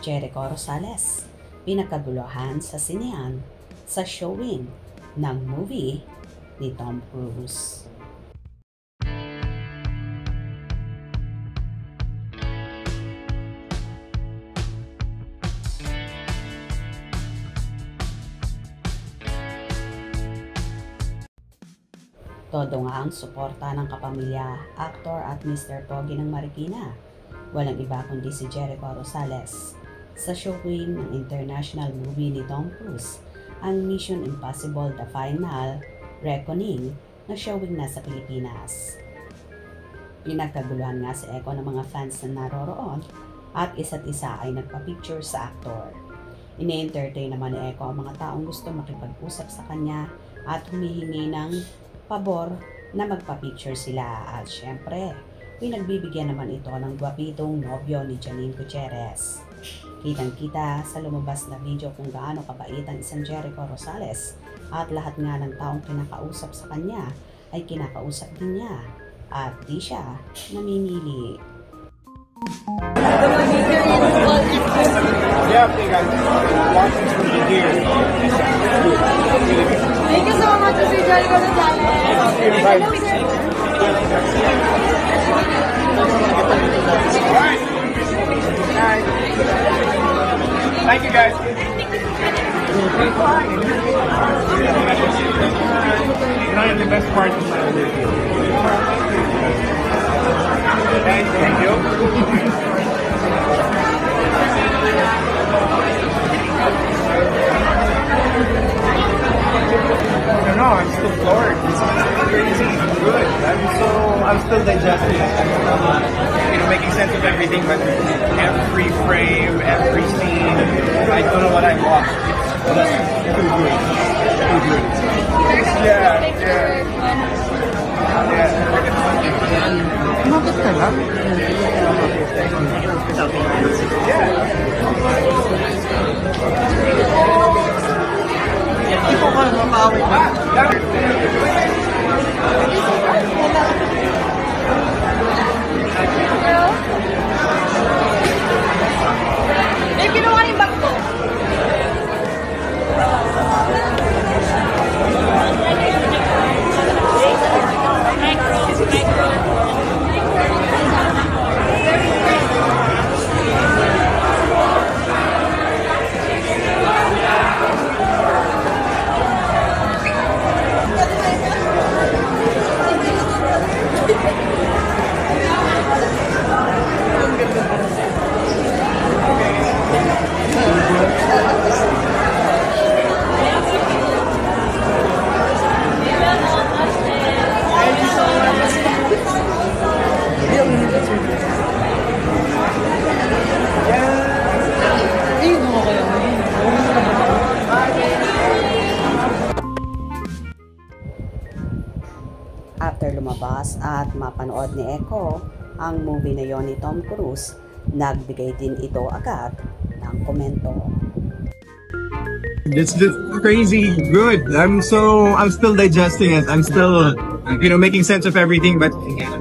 Jericho Rosales, pinagkaguluhan sa sinehan sa showing ng movie ni Tom Cruise. Todo nga ang suporta ng kapamilya, aktor at Mr. Pogi ng Marikina. Walang iba kundi si Jericho Rosales. Sa showing ng international movie ni Tom Cruise, ang Mission Impossible The Final Reckoning na showing na sa Pilipinas. Pinagkaguluhan nga si Eko ng mga fans na naroroon at isa't isa ay nagpa-picture sa aktor. Ine-entertain naman ni Eko ang mga taong gusto makipag-usap sa kanya at humihingi ng pabor na magpa-picture sila at syempre, pinagbibigyan naman ito ng gwapitong nobyo ni Janine Gutierrez. Kitang-kita sa lumabas na video kung gaano kabait ang isang Jericho Rosales at lahat nga ng taong kinakausap sa kanya ay kinakausap din niya at di siya namimili. Yeah, okay guys, watching from here. Thank you so much, Mr. Jericho Rosales. Alright. Thank you guys. Now the best part of my video. Thank you. No, I'm still floored. It's crazy good. I'm still digesting it. Making sense of everything, but every frame, every scene, I don't know what I watched. It's just too good. Too good. Yeah. After lumabas at mapanood ni Eko ang movie na yon ni Tom Cruise, nagbigay din ito agad ng komento. It's just crazy good. I'm still digesting it. I'm still, making sense of everything, but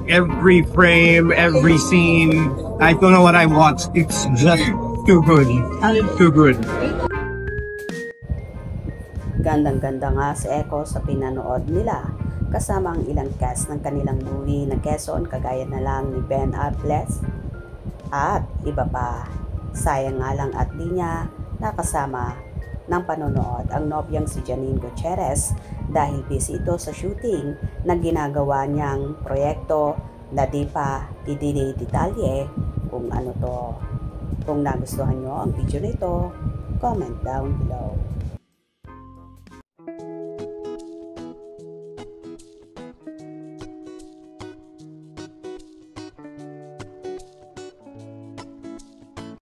every frame, every scene, I don't know what I watched. It's just too good. Too good. Gandang-ganda nga si Eko sa pinanood nila kasama ang ilang cast ng kanilang movie na Quezon kagaya na lang ni Ben Affleck at iba pa. Sayang nga lang at di niya nakasama ng panonood ang nobyang si Janine Gutierrez dahil busy ito sa shooting na ginagawa niyang proyekto na di pa idinidetalye kung ano to. Kung nagustuhan nyo ang video nito, comment down below.